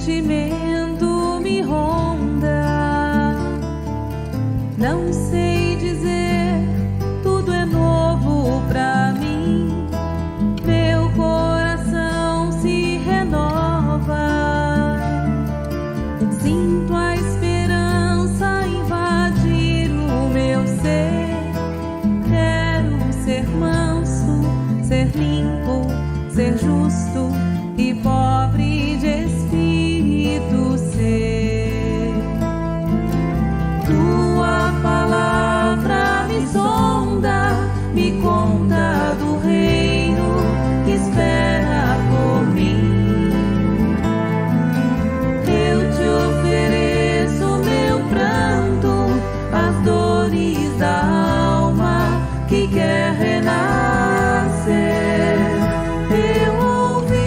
sentimento me ronda. Não sei dizer, tudo é novo pra mim. Meu coração se renova. Sinto a esperança invadir o meu ser. Quero ser manso, ser limpo, ser justo e pobre de espírito ser. Tua palavra me sonda, me conta do reino que espera por mim. Eu te ofereço meu pranto, as dores da alma que quer renascer. Eu ouvi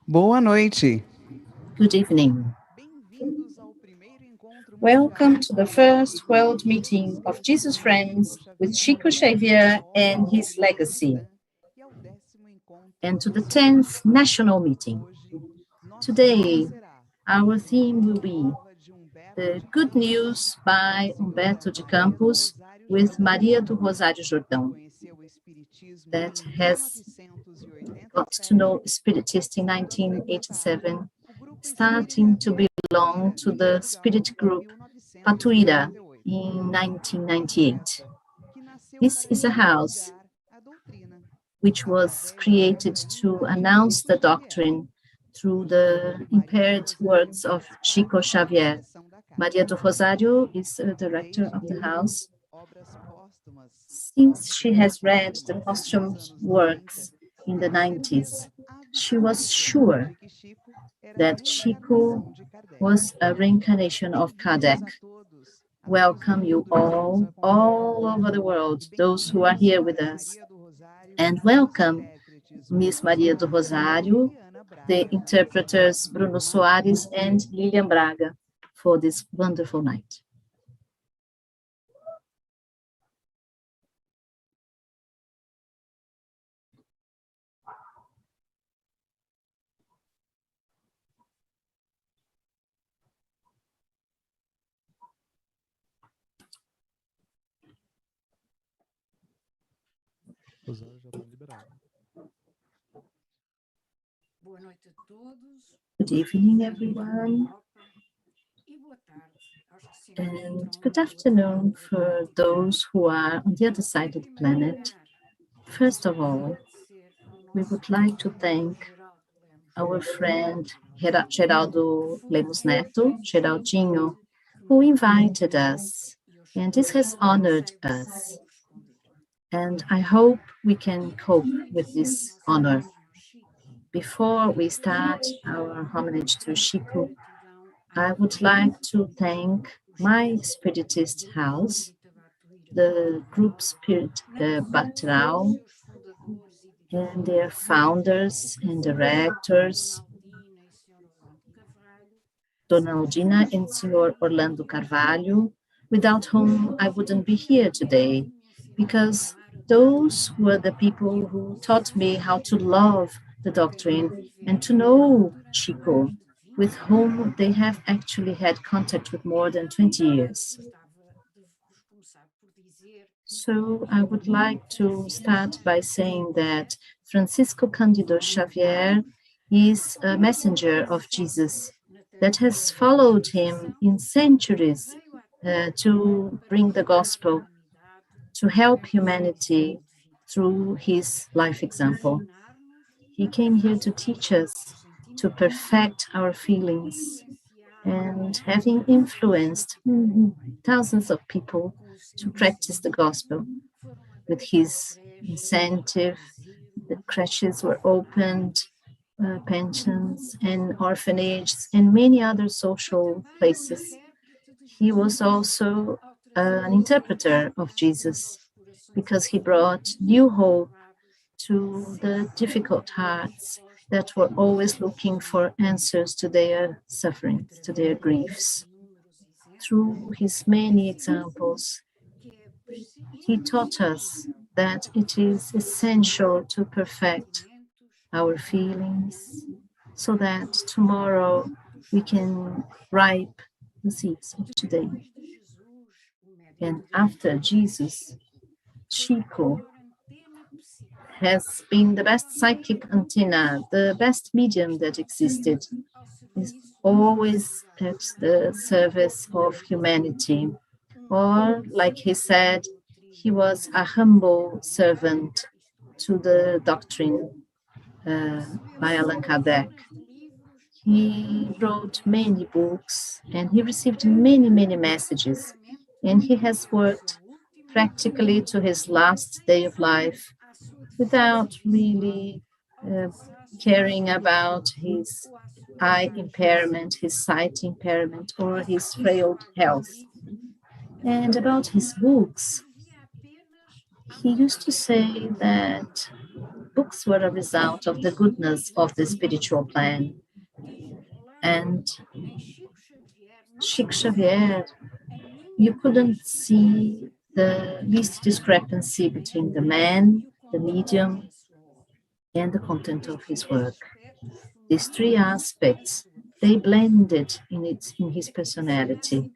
Boa noite. Good evening. Welcome to the first World Meeting of Jesus Friends with Chico Xavier and his legacy, and to the 10th National Meeting. Today, our theme will be the Good News by Humberto de Campos with Maria do Rosário Jordão, that has got to know Spiritist in 1987, starting to belong to the Spirit group Patuira in 1998. This is a house which was created to announce the doctrine through the impaired works of Chico Xavier. Maria do Rosário is the director of the house. Since she has read the posthumous works in the 90s, she was sure that Chico was a reincarnation of Kardec. Welcome you all over the world, those who are here with us. And welcome Miss Maria do Rosário, the interpreters Bruno Soares and Lilian Braga for this wonderful night. Rosário já está liberado. Good evening, everyone. And good afternoon for those who are on the other side of the planet. First of all, we would like to thank our friend Geraldo Lemos Neto, Geraldinho, who invited us, and this has honored us. And I hope we can cope with this honor. Before we start our homage to Chico, I would like to thank my Spiritist house, the group Spirit Batral, and their founders and directors, Dona Aldina and Senor Orlando Carvalho, without whom I wouldn't be here today, because those were the people who taught me how to love the doctrine and to know Chico, with whom they have actually had contact with more than 20 years. So I would like to start by saying that Francisco Cândido Xavier is a messenger of Jesus that has followed him in centuries to bring the gospel, to help humanity through his life example. He came here to teach us, to perfect our feelings, and having influenced thousands of people to practice the gospel. With his incentive, the creches were opened, pensions and orphanages, and many other social places. He was also an interpreter of Jesus because he brought new hope to the difficult hearts that were always looking for answers to their sufferings, to their griefs. Through his many examples, he taught us that it is essential to perfect our feelings so that tomorrow we can ripe the seeds of today. And after Jesus, Chico has been the best psychic antenna, the best medium that existed. Is always at the service of humanity. Or, like he said, he was a humble servant to the doctrine by Allan Kardec. He wrote many books and he received many, many messages. And he has worked practically to his last day of life without really caring about his eye impairment, his sight impairment, or his frail health. And about his books, he used to say that books were a result of the goodness of the spiritual plan. And Chico Xavier, you couldn't see the least discrepancy between the man, the medium, and the content of his work. These three aspects, they blended in his personality.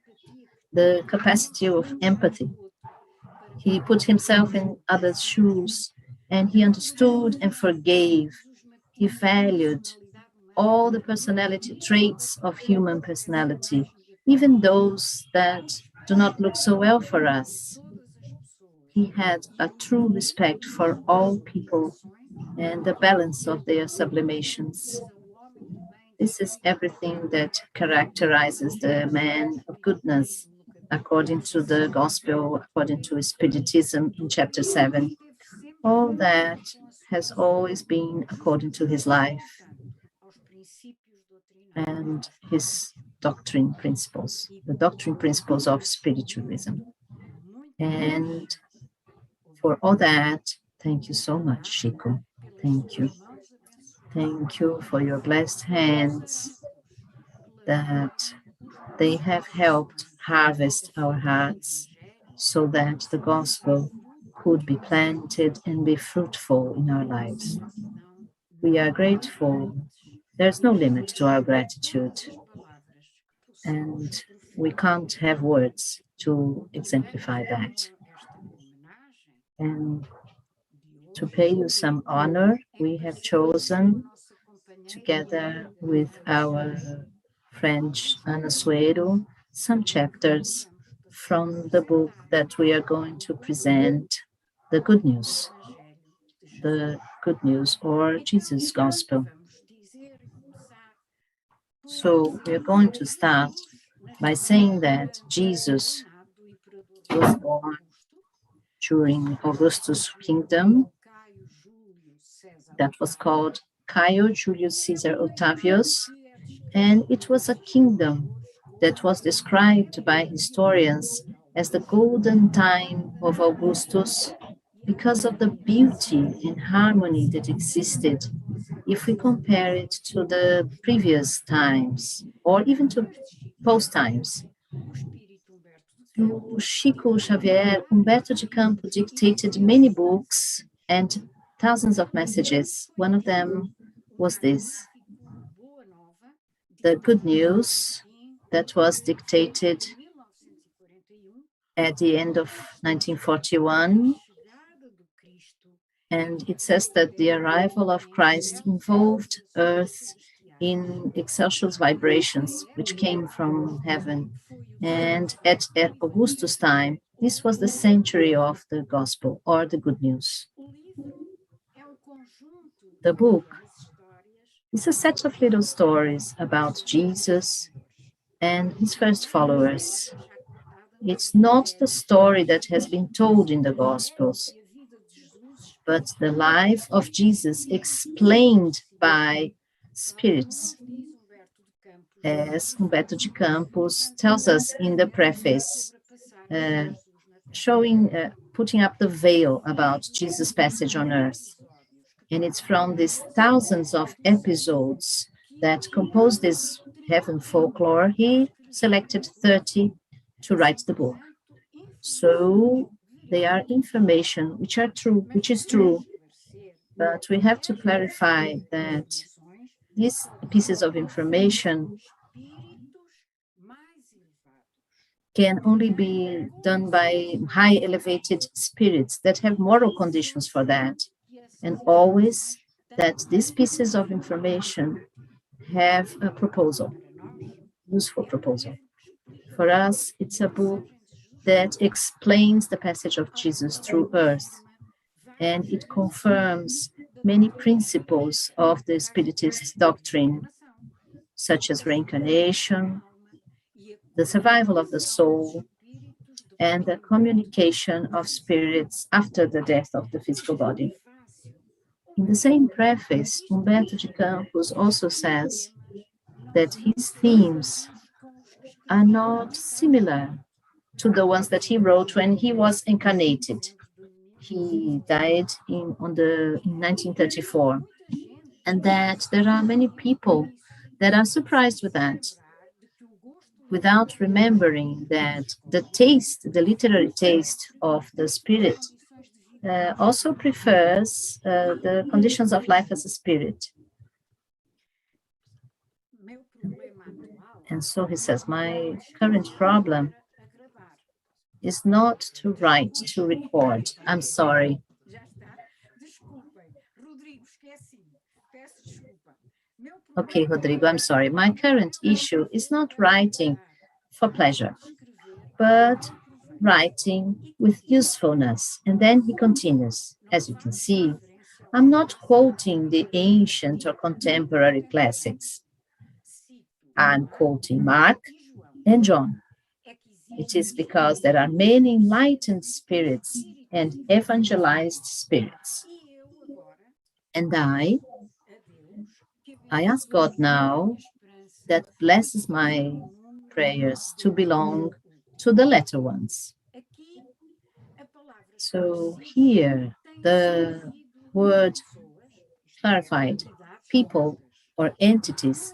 The capacity of empathy. He put himself in others' shoes, and he understood and forgave. He valued all the personality traits of human personality, even those that do not look so well for us. He had a true respect for all people and the balance of their sublimations. This is everything that characterizes the man of goodness, according to the gospel, according to Spiritism in chapter 7. All that has always been according to his life and his doctrine principles, the doctrine principles of spiritualism. And for all that, thank you so much, Chico. Thank you. Thank you for your blessed hands that they have helped harvest our hearts so that the gospel could be planted and be fruitful in our lives. We are grateful. There's no limit to our gratitude. And we can't have words to exemplify that. And to pay you some honor, we have chosen, together with our friend Ana Suero, some chapters from the book that we are going to present, the Good News or Jesus Gospel. So we are going to start by saying that Jesus was born during Augustus' kingdom that was called Caio Julius Caesar Octavius, and it was a kingdom that was described by historians as the golden time of Augustus because of the beauty and harmony that existed if we compare it to the previous times or even to post times. To Chico Xavier, Humberto de Campos dictated many books and thousands of messages. One of them was this, the Good News, that was dictated at the end of 1941. And it says that the arrival of Christ involved Earth in excelsior vibrations, which came from heaven. And at Augustus' time, this was the century of the gospel, or the good news. The book is a set of little stories about Jesus and his first followers. It's not the story that has been told in the Gospels, but the life of Jesus explained by spirits, as Humberto de Campos tells us in the preface, putting up the veil about Jesus' passage on earth. And it's from these thousands of episodes that compose this heaven folklore, he selected 30 to write the book. So they are information which is true, but we have to clarify that these pieces of information can only be done by high elevated spirits that have moral conditions for that. And always that these pieces of information have a proposal, useful proposal. For us, it's a book that explains the passage of Jesus through earth, and it confirms many principles of the Spiritist doctrine, such as reincarnation, the survival of the soul, and the communication of spirits after the death of the physical body. In the same preface, Humberto de Campos also says that his themes are not similar to the ones that he wrote when he was incarnated. He died in 1934, and that there are many people that are surprised with that, without remembering that the literary taste of the spirit also prefers the conditions of life as a spirit. And so he says, my current problem is not to write, to record. I'm sorry. Okay, Rodrigo, I'm sorry. My current issue is not writing for pleasure, but writing with usefulness. And then he continues, as you can see, I'm not quoting the ancient or contemporary classics. I'm quoting Mark and John. It is because there are many enlightened spirits and evangelized spirits. And I ask God now that blesses my prayers to belong to the latter ones. So here, the word clarified, people or entities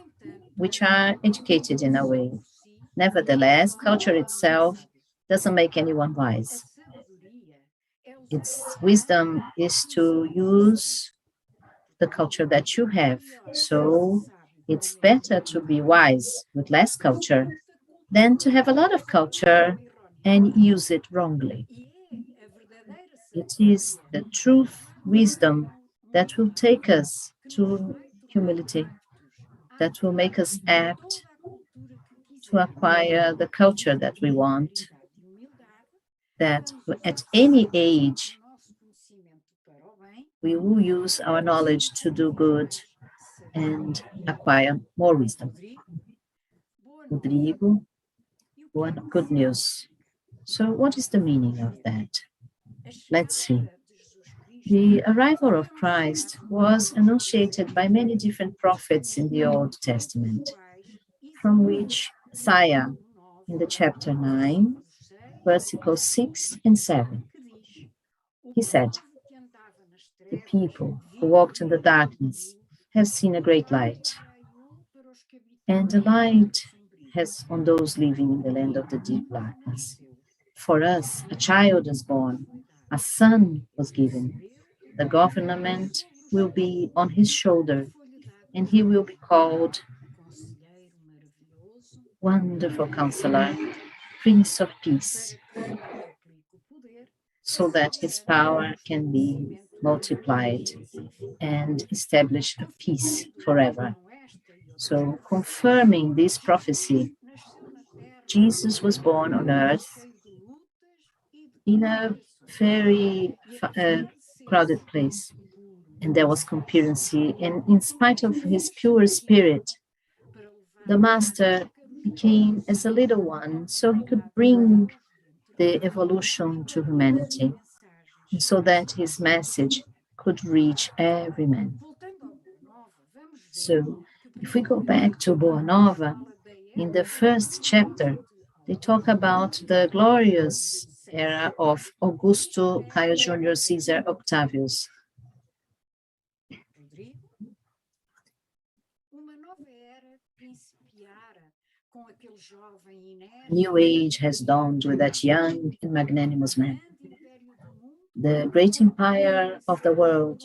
which are educated in a way. Nevertheless, culture itself doesn't make anyone wise. Its wisdom is to use the culture that you have. So it's better to be wise with less culture than to have a lot of culture and use it wrongly. It is the truth, wisdom that will take us to humility, that will make us apt to acquire the culture that we want, that at any age we will use our knowledge to do good and acquire more wisdom. Rodrigo, good news. So what is the meaning of that? Let's see. The arrival of Christ was annunciated by many different prophets in the Old Testament, from which Isaiah in the chapter 9, versicles 6 and 7. He said, the people who walked in the darkness have seen a great light, and the light has on those living in the land of the deep darkness. For us, a child is born, a son was given. The government will be on his shoulder, and he will be called Wonderful Counselor, Prince of Peace, so that his power can be multiplied and establish a peace forever. So, confirming this prophecy, Jesus was born on earth in a very crowded place, and there was concurrency, and in spite of his pure spirit, the master became as a little one so he could bring the evolution to humanity, so that his message could reach every man. So if we go back to Boa Nova, in the first chapter, they talk about the glorious era of Augusto Caio Júnior Caesar Octavius. New age has dawned with that young and magnanimous man. The great empire of the world,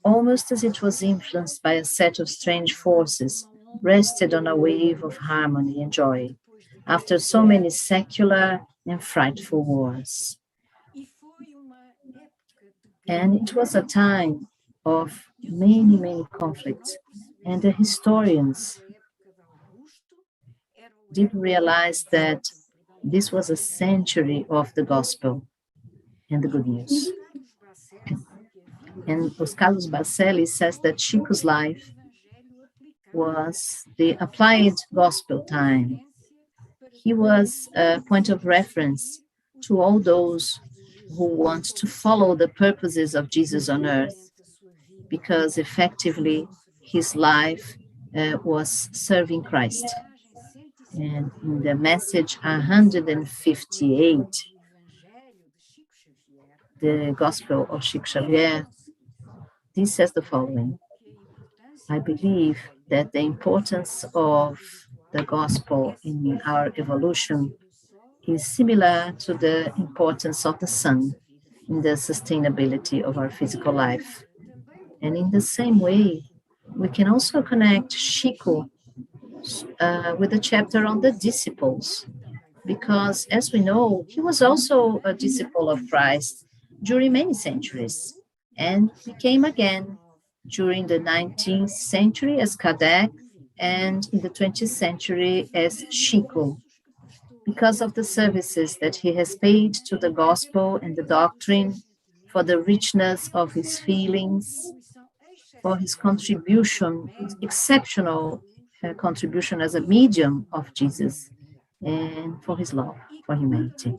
almost as it was influenced by a set of strange forces, rested on a wave of harmony and joy after so many secular and frightful wars. And it was a time of many, many conflicts, and the historians did realize that this was a century of the gospel and the good news. And Carlos Bacelli says that Chico's life was the applied gospel time. He was a point of reference to all those who want to follow the purposes of Jesus on earth, because effectively his life was serving Christ. And in the message 158, the Gospel of Chico Xavier, this says the following: I believe that the importance of the Gospel in our evolution is similar to the importance of the sun in the sustainability of our physical life. And in the same way, we can also connect Chico with a chapter on the disciples, because as we know, he was also a disciple of Christ during many centuries and became again during the 19th century as Kardec and in the 20th century as Chico, because of the services that he has paid to the gospel and the doctrine, for the richness of his feelings, for his contribution, his exceptional contribution as a medium of Jesus, and for his love for humanity.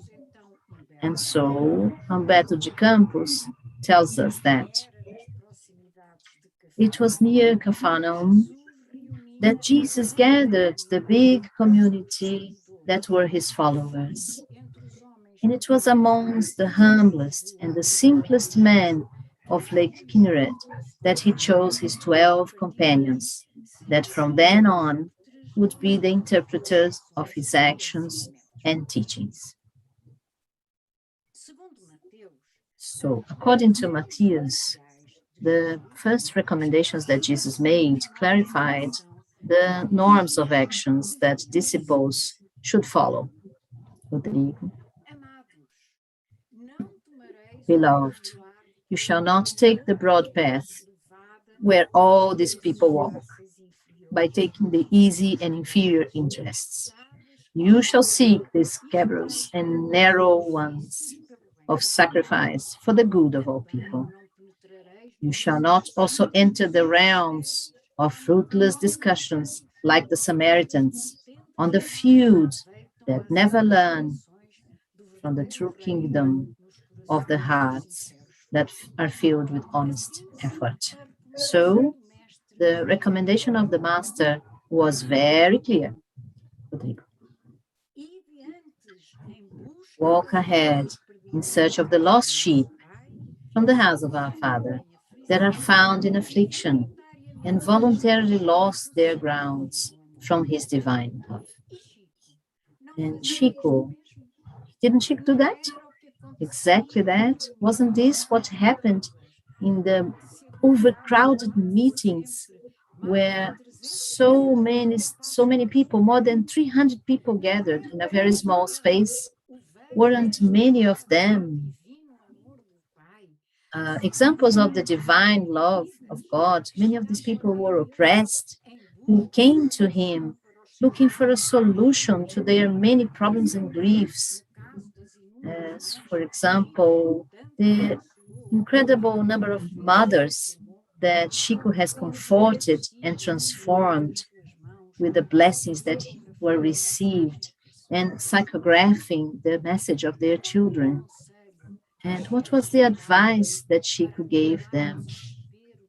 And so, Humberto de Campos tells us that it was near Capharnaum that Jesus gathered the big community that were his followers. And it was amongst the humblest and the simplest men of Lake Kinneret that he chose his 12 companions, that from then on would be the interpreters of his actions and teachings. So, according to Matthias, the first recommendations that Jesus made clarified the norms of actions that disciples should follow. Rodrigo. Beloved, you shall not take the broad path where all these people walk, by taking the easy and inferior interests. You shall seek these scabrous and narrow ones of sacrifice for the good of all people. You shall not also enter the realms of fruitless discussions like the Samaritans on the field that never learn from the true kingdom of the hearts that are filled with honest effort. So, the recommendation of the Master was very clear. Rodrigo. Walk ahead in search of the lost sheep from the house of our Father that are found in affliction and voluntarily lost their grounds from his divine love. And Chico, didn't Chico do that? Exactly that. Wasn't this what happened in the overcrowded meetings where so many people, more than 300 people gathered in a very small space? Weren't many of them examples of the divine love of God? Many of these people were oppressed, who came to him looking for a solution to their many problems and griefs. As, for example, the incredible number of mothers that Chico has comforted and transformed with the blessings that were received and psychographing the message of their children. And what was the advice that Chico gave them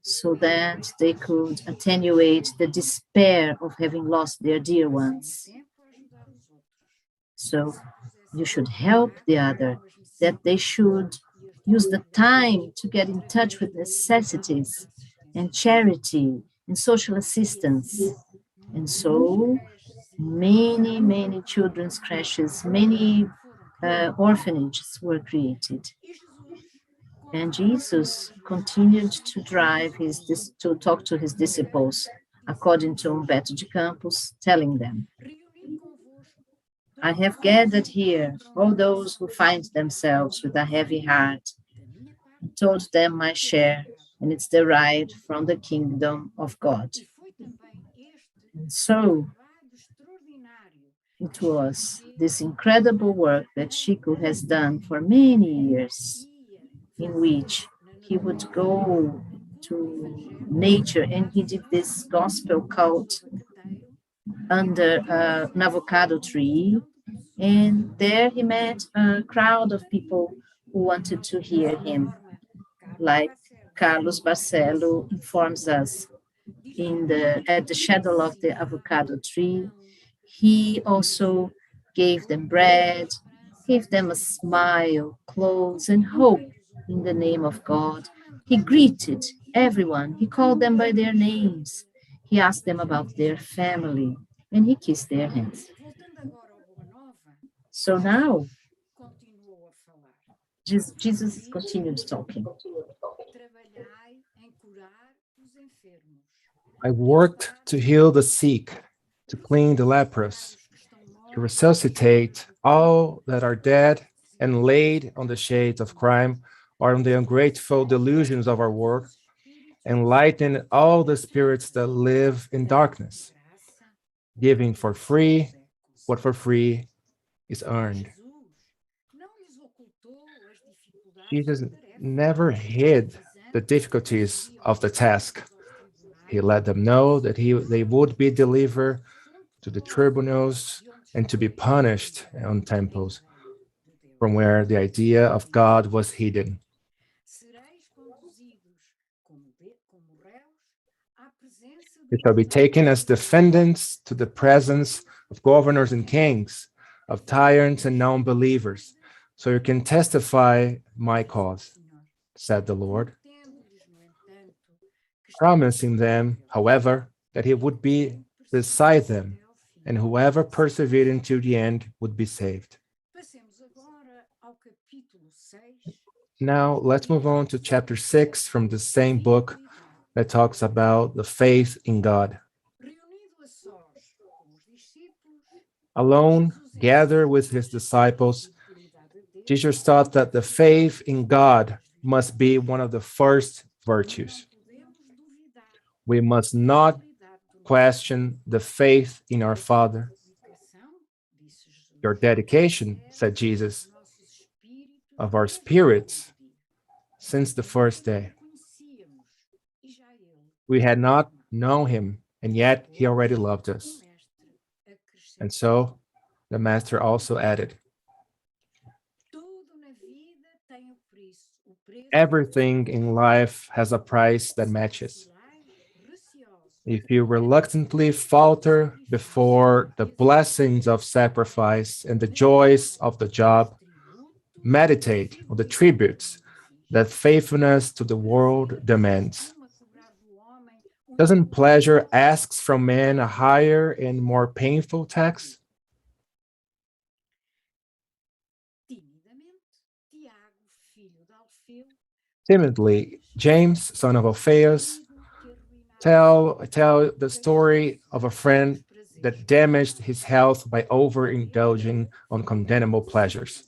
so that they could attenuate the despair of having lost their dear ones? So you should help the other, that they should use the time to get in touch with necessities and charity and social assistance. And so many children's creches, many orphanages were created. And Jesus continued to to talk to his disciples, according to Humberto de Campos, telling them, I have gathered here all those who find themselves with a heavy heart, and told them my share, and it's derived from the kingdom of God. And so it was this incredible work that Chico has done for many years, in which he would go to nature, and he did this gospel cult under an avocado tree, and there he met a crowd of people who wanted to hear him, like Carlos Barcelo informs us. At the shadow of the avocado tree, he also gave them bread, gave them a smile, clothes, and hope in the name of God. He greeted everyone. He called them by their names. He asked them about their family, and he kissed their hands. So now, Jesus continued talking. I worked to heal the sick, to clean the leprous, to resuscitate all that are dead and laid on the shades of crime or on the ungrateful delusions of our world, enlighten all the spirits that live in darkness, giving for free what for free is earned. Jesus never hid the difficulties of the task. He let them know that they would be delivered to the tribunals and to be punished on temples, from where the idea of God was hidden. You shall be taken as defendants to the presence of governors and kings, of tyrants and non-believers, so you can testify my cause, said the Lord, promising them, however, that he would be beside them, and whoever persevered until the end would be saved. Now, let's move on to chapter 6 from the same book that talks about the faith in God. Alone, gathered with his disciples, Jesus taught that the faith in God must be one of the first virtues. We must not question the faith in our Father. Your dedication, said Jesus, of our spirits since the first day. We had not known him, and yet he already loved us. And so the master also added, everything in life has a price that matches. If you reluctantly falter before the blessings of sacrifice and the joys of the job, meditate on the tributes that faithfulness to the world demands. Doesn't pleasure ask from man a higher and more painful tax? Timidly, James, son of Alphaeus, tell the story of a friend that damaged his health by overindulging on condemnable pleasures.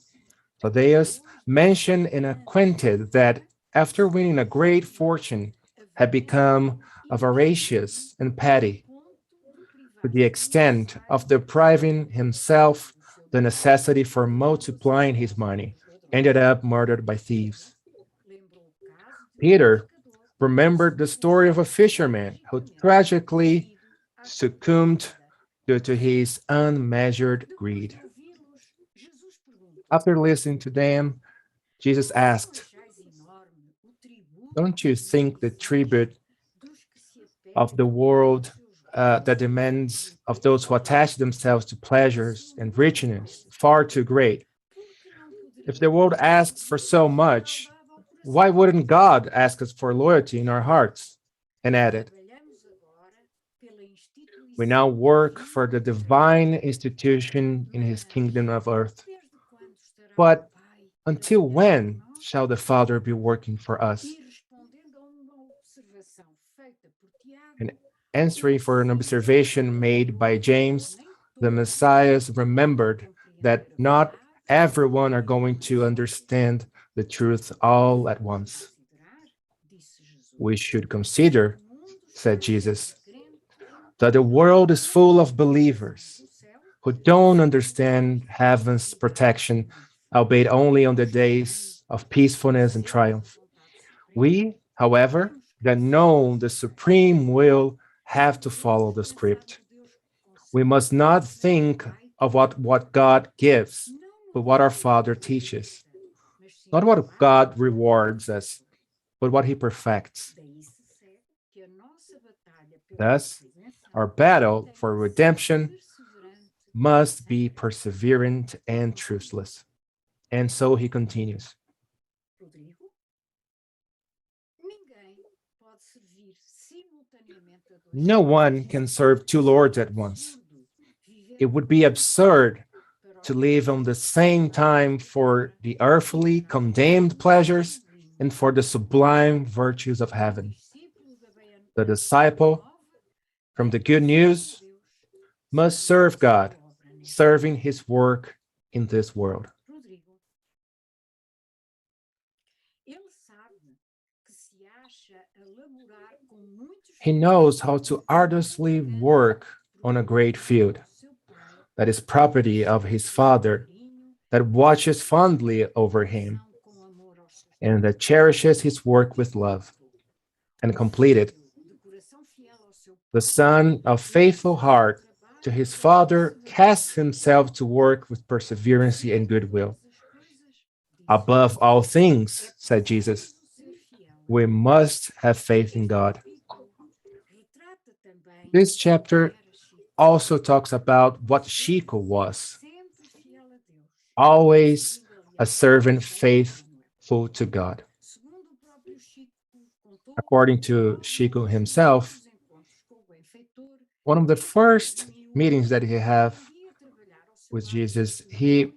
Thaddeus mentioned and acquainted that after winning a great fortune, had become avaricious and petty, to the extent of depriving himself the necessity for multiplying his money, ended up murdered by thieves. Peter remembered the story of a fisherman who tragically succumbed due to his unmeasured greed. After listening to them, Jesus asked, don't you think the tribute of the world that demands of those who attach themselves to pleasures and richness far too great? If the world asks for so much, why wouldn't God ask us for loyalty in our hearts? And added, we now work for the divine institution in his kingdom of earth. But until when shall the Father be working for us? And answering for an observation made by James, the Messiah remembered that not everyone are going to understand the truth all at once. We should consider, said Jesus, that the world is full of believers who don't understand heaven's protection, albeit only on the days of peacefulness and triumph. We, however, that know the supreme will have to follow the script. We must not think of what God gives, but what our Father teaches. Not what God rewards us, but what he perfects. Thus, our battle for redemption must be perseverant and truthless. And so he continues. No one can serve two lords at once. It would be absurd to live on the same time for the earthly condemned pleasures and for the sublime virtues of heaven. The disciple, from the good news, must serve God, serving his work in this world. He knows how to arduously work on a great field that is property of his Father, that watches fondly over him, and that cherishes his work with love, and complete it. The son of faithful heart to his Father casts himself to work with perseverance and goodwill. Above all things, said Jesus, we must have faith in God. This chapter also talks about what Chico was, always a servant faithful to God. According to Chico himself, one of the first meetings that he had with Jesus, he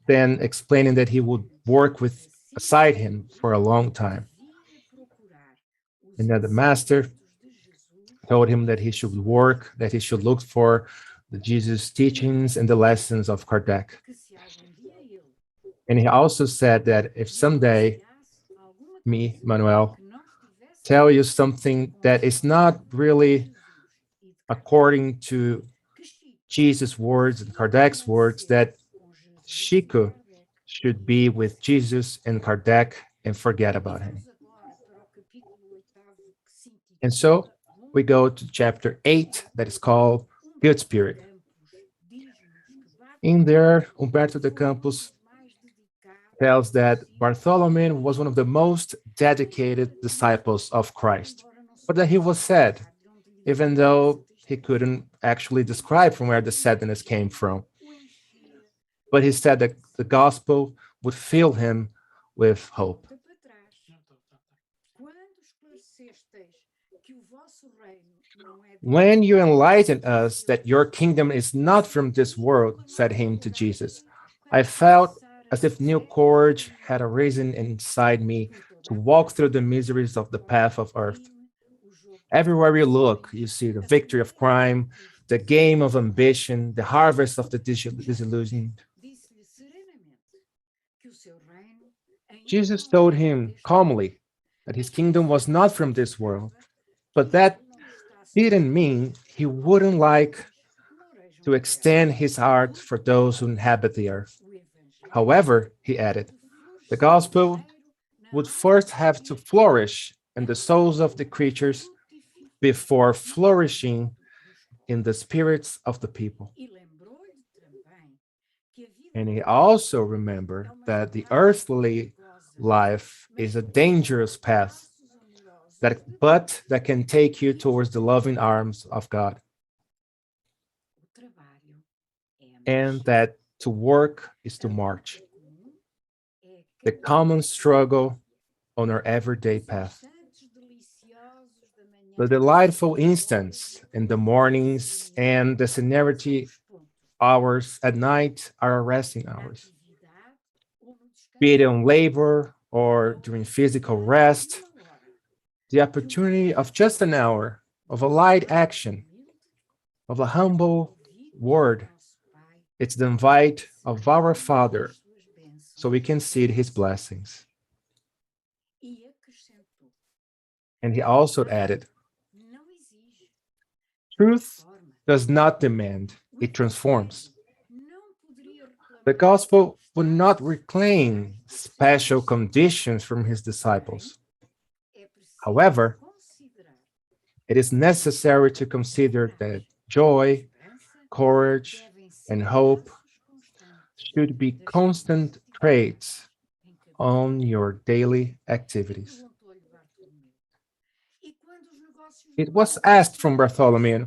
then explaining that he would work beside him for a long time. And that the master told him that he should work, that he should look for the Jesus teachings and the lessons of Kardec. And he also said that if someday me, Manuel, tell you something that is not really according to Jesus' words and Kardec's words, that Chico should be with Jesus and Kardec and forget about him. And so we go to chapter 8, that is called Good Spirit. In there, Humberto de Campos tells that Bartholomew was one of the most dedicated disciples of Christ, but that he was sad, even though he couldn't actually describe from where the sadness came from. But he said that the gospel would fill him with hope. When you enlighten us that your kingdom is not from this world, said him to Jesus, I felt as if new courage had arisen inside me to walk through the miseries of the path of earth. Everywhere you look, you see the victory of crime, the game of ambition, the harvest of the disillusioned. Jesus told him calmly that his kingdom was not from this world, but that didn't mean he wouldn't like to extend his heart for those who inhabit the earth. However, he added, the gospel would first have to flourish in the souls of the creatures before flourishing in the spirits of the people. And he also remembered that the earthly life is a dangerous path, but that can take you towards the loving arms of God. And that to work is to march. The common struggle on our everyday path. The delightful instants in the mornings and the serenity hours at night are our resting hours. Be it on labor or during physical rest, the opportunity of just an hour of a light action, of a humble word, it's the invite of our Father so we can see his blessings. And he also added, truth does not demand, it transforms. The gospel would not reclaim special conditions from his disciples. However, it is necessary to consider that joy, courage, and hope should be constant traits on your daily activities. It was asked from Bartholomew,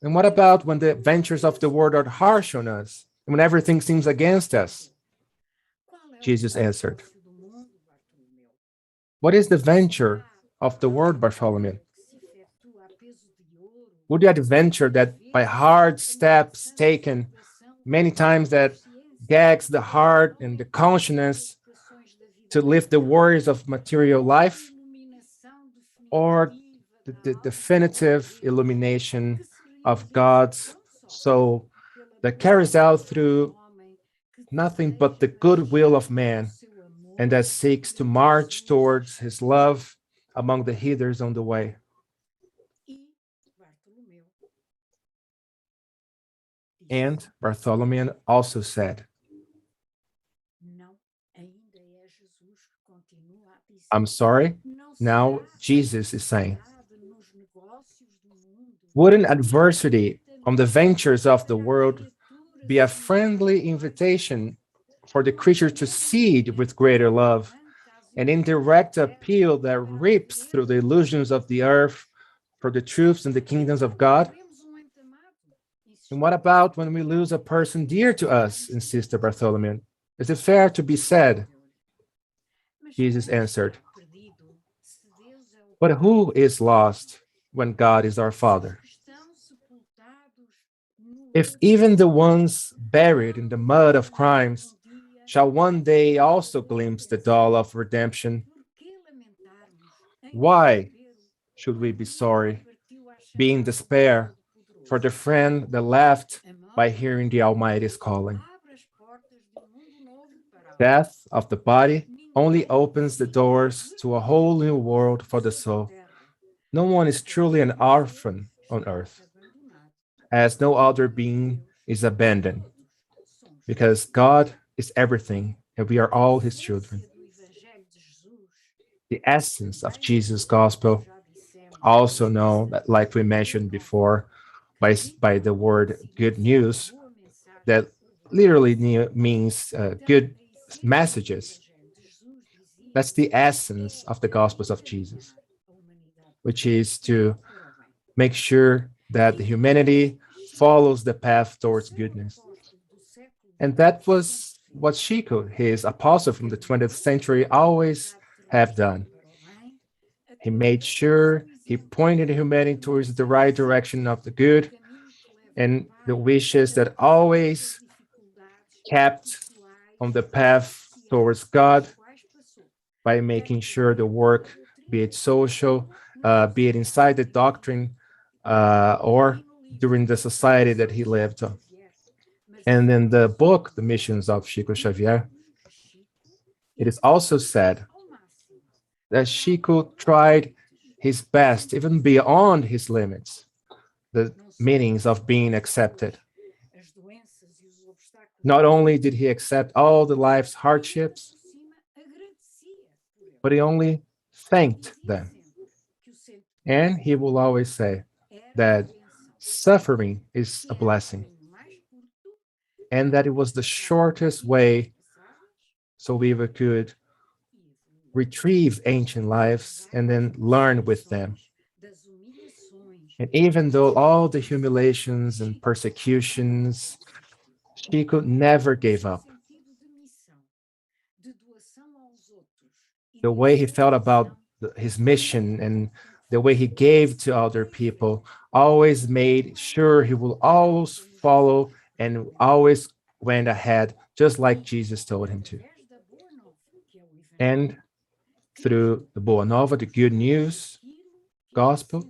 and what about when the adventures of the world are harsh on us, and when everything seems against us? Jesus answered, what is the venture of the world, Bartholomew? Would the adventure that by hard steps taken many times that gags the heart and the conscience to lift the worries of material life, or the definitive illumination of God's soul that carries out through nothing but the goodwill of man and that seeks to march towards his love among the heathens on the way? And Bartholomew also said, I'm sorry, now Jesus is saying, wouldn't adversity on the ventures of the world be a friendly invitation for the creature to seed with greater love, an indirect appeal that rips through the illusions of the earth for the truths and the kingdoms of God? And what about when we lose a person dear to us, insisted Bartholomew? Is it fair to be said? Jesus answered, but who is lost when God is our Father? If even the ones buried in the mud of crimes shall one day also glimpse the dawn of redemption, why should we be sorry, be in despair for the friend that left by hearing the Almighty's calling? Death of the body only opens the doors to a whole new world for the soul. No one is truly an orphan on earth, as no other being is abandoned, because God is everything and we are all his children. The essence of Jesus' gospel, also known, like we mentioned before, by the word good news, that literally means good messages. That's the essence of the Gospels of Jesus, which is to make sure that the humanity follows the path towards goodness. And that was what Chico, his apostle from the 20th century, always have done. He made sure he pointed humanity towards the right direction of the good and the wishes that always kept on the path towards God by making sure the work, be it social, be it inside the doctrine, or during the society that he lived. And in the book, The Missions of Chico Xavier, it is also said that Chico tried his best, even beyond his limits, the meanings of being accepted. Not only did he accept all the life's hardships, but he only thanked them. And he will always say that suffering is a blessing, and that it was the shortest way so we could retrieve ancient lives and then learn with them. And even though all the humiliations and persecutions, Chico never gave up. The way he felt about his mission and the way he gave to other people always made sure he will always follow and always went ahead, just like Jesus told him to. And through the Boa Nova, the good news, gospel,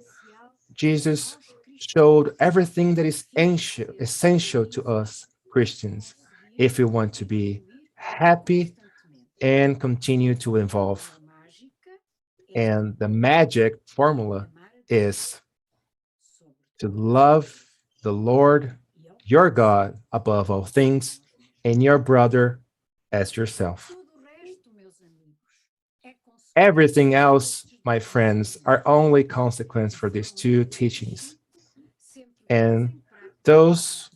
Jesus showed everything that is essential to us Christians if we want to be happy and continue to evolve. And the magic formula is to love the Lord, your God, above all things, and your brother as yourself. Everything else, my friends, are only consequence for these two teachings. And those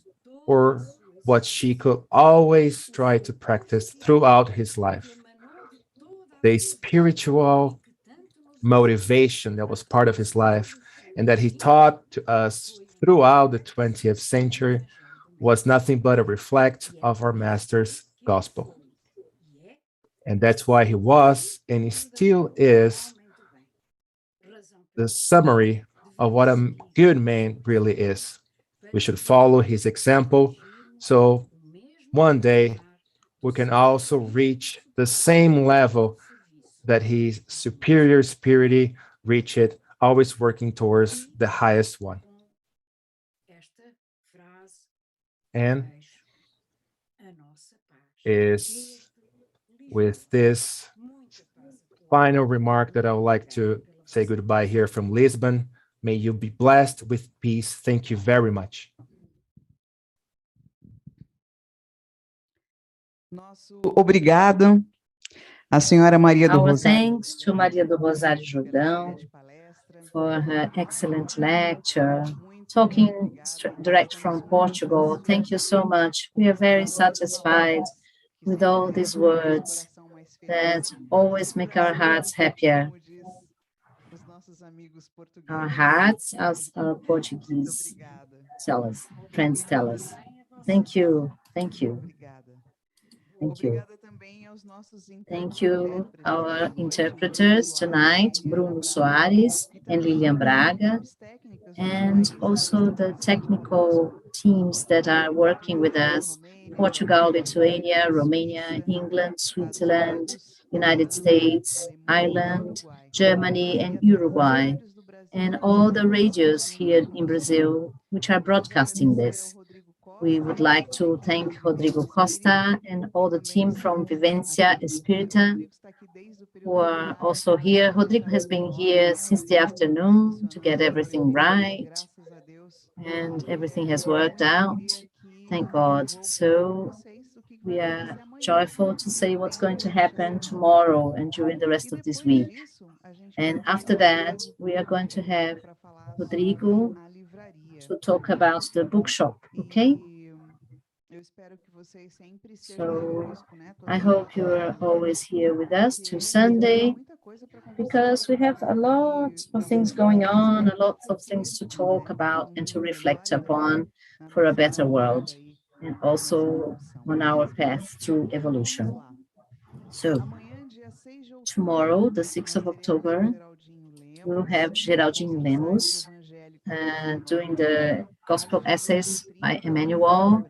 were what Chico always tried to practice throughout his life. The spiritual motivation that was part of his life and that he taught to us throughout the 20th century was nothing but a reflect of our master's gospel. And that's why he was, and he still is, the summary of what a good man really is. We should follow his example so one day we can also reach the same level that his superior spirit reached, always working towards the highest one. And is with this final remark that I would like to say goodbye here from Lisbon. May you be blessed with peace. Thank you very much. Obrigado, a senhora Maria do Our Rosário. thanks to Maria do Rosário Jordão for her excellent lecture, talking direct from Portugal. Thank you so much. We are very satisfied with all these words that always make our hearts happier. Our hearts, as our Portuguese tell us, friends tell us. Thank you, thank you. Thank you. Thank you, our interpreters tonight, Bruno Soares and Lilian Braga, and also the technical teams that are working with us, Portugal, Lithuania, Romania, England, Switzerland, United States, Ireland, Germany, and Uruguay, and all the radios here in Brazil, which are broadcasting this. We would like to thank Rodrigo Costa and all the team from Vivencia Espírita, who are also here. Rodrigo has been here since the afternoon to get everything right, and everything has worked out. Thank God. So we are joyful to say what's going to happen tomorrow and during the rest of this week. And after that, we are going to have Rodrigo to talk about the bookshop, okay? So I hope you are always here with us till Sunday, because we have a lot of things going on, a lot of things to talk about and to reflect upon for a better world, and also on our path through evolution. So tomorrow, the 6th of October, we'll have Geraldine Lemos doing the Gospel Essays by Emmanuel,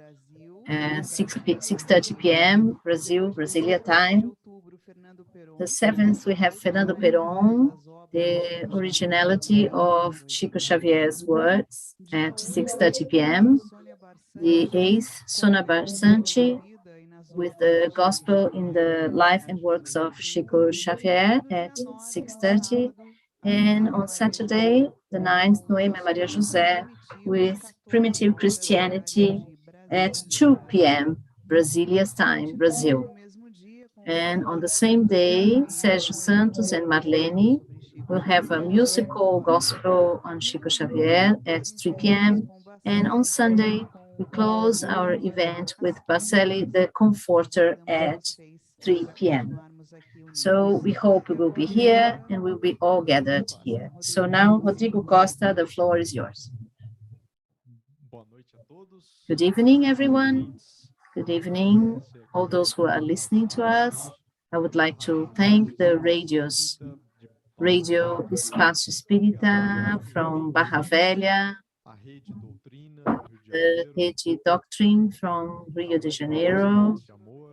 6:30 p.m. Brasilia time. The 7th, we have Fernando Peron, the originality of Chico Xavier's words at 6:30 p.m. The 8th, Sona Barsanti, with the Gospel in the Life and Works of Chico Xavier at 6:30. And on Saturday, the 9th, Noemi Maria José, with Primitive Christianity at 2 p.m. Brasilia's time, Brazil. And on the same day, Sérgio Santos and Marlene will have a musical gospel on Chico Xavier at 3 p.m. And on Sunday, we close our event with Bacelli the Comforter at 3 p.m. So we hope we will be here and we'll be all gathered here. So now, Rodrigo Costa, the floor is yours. Good evening, everyone. Good evening, all those who are listening to us. I would like to thank the radios, Radio Espaço Espírita from Barra Velha, the Rede Doctrine from Rio de Janeiro,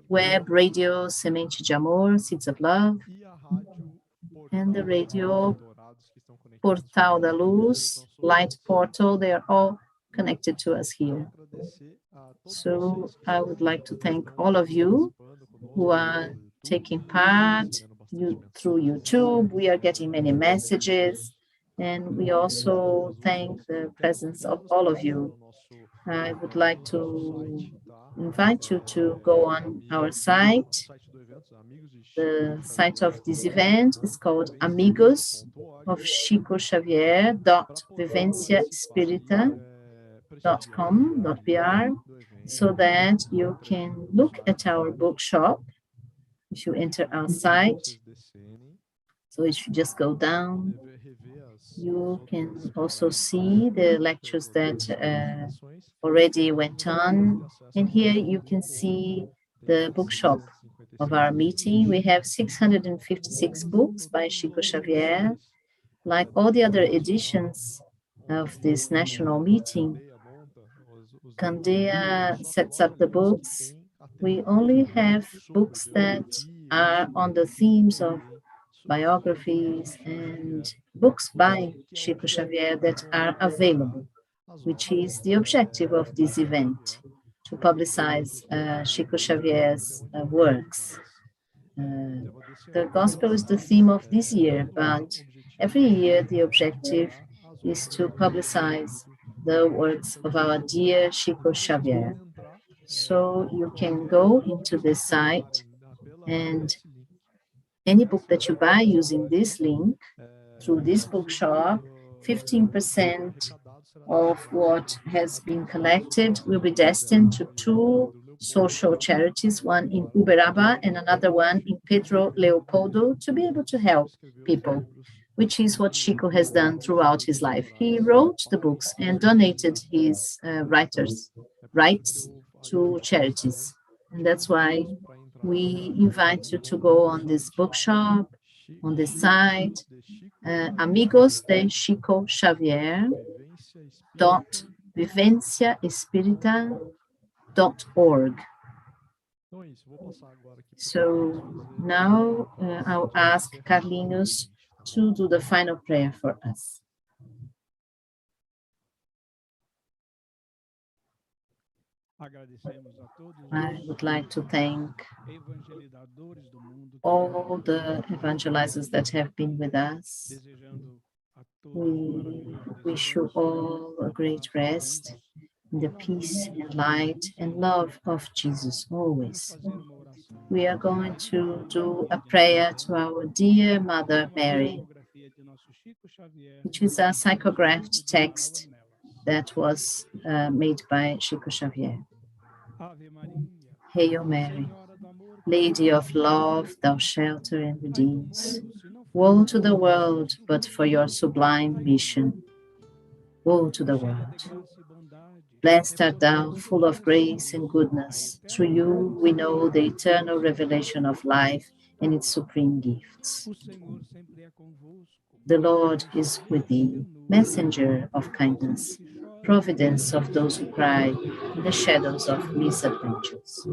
Web Radio Semente de Amor, Seeds of Love, and the radio Portal da Luz, Light Portal. They are all connected to us here. So I would like to thank all of you who are taking part through YouTube. We are getting many messages, and we also thank the presence of all of you. I would like to invite you to go on our site. The site of this event is called Amigos of Chico Xavier .vivenciaespirita.com.br, so that you can look at our bookshop if you enter our site. So if you just go down, you can also see the lectures that already went on. And here you can see the bookshop of our meeting. We have 656 books by Chico Xavier. Like all the other editions, of this national meeting, Candia sets up the books. We only have books that are on the themes of biographies and books by Chico Xavier that are available, which is the objective of this event, to publicize Chico Xavier's works. The gospel is the theme of this year, but every year the objective is to publicize the works of our dear Chico Xavier. So you can go into this site, and any book that you buy using this link through this bookshop, 15% of what has been collected will be destined to two social charities, one in Uberaba and another one in Pedro Leopoldo, to be able to help people, which is what Chico has done throughout his life. He wrote the books and donated his rights to charities. And that's why we invite you to go on this bookshop, on this site, Amigos de Chico Xavier .vivenciaespirita.org. So now I'll ask Carlinhos to do the final prayer for us. I would like to thank all the evangelizers that have been with us. We wish you all a great rest in the peace and light and love of Jesus always. We are going to do a prayer to our dear Mother Mary, which is a psychographed text that was made by Chico Xavier. Hail Mary, Lady of love, thou shelter and redeems. Woe to the world, but for your sublime mission. Woe to the world. Blessed art thou, full of grace and goodness. Through you we know the eternal revelation of life and its supreme gifts. The Lord is with thee, messenger of kindness, providence of those who cry in the shadows of misadventures.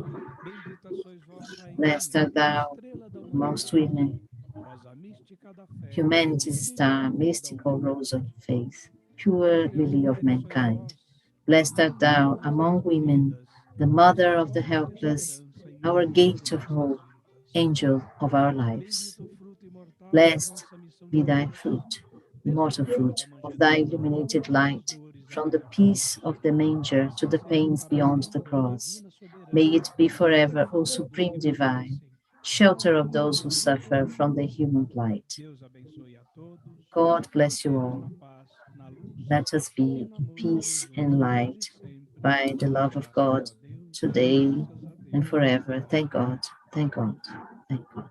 Blessed art thou amongst women, humanity's star, mystical rose of faith, pure lily of mankind. Blessed art thou among women, the mother of the helpless, our gate of hope, angel of our lives. Blessed be thy fruit, immortal fruit of thy illuminated light, from the peace of the manger to the pains beyond the cross. May it be forever, O Supreme Divine, shelter of those who suffer from the human plight. God bless you all. Let us be in peace and light by the love of God today and forever. Thank God, thank God, thank God.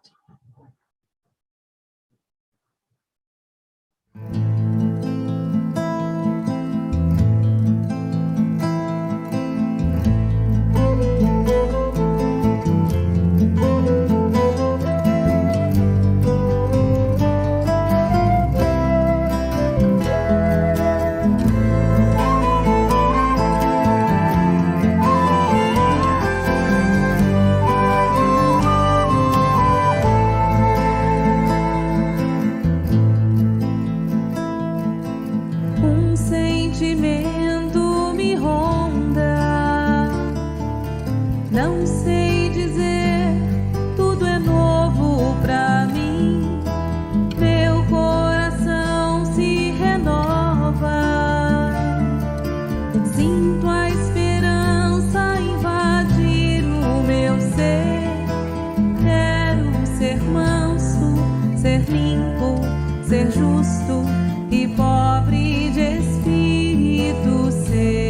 Sentimento me ronda, não sei dizer, tudo é novo pra mim. Meu coração se renova, sinto a esperança invadir o meu ser. Quero ser manso, ser limpo, ser justo e pobre de espírito ser.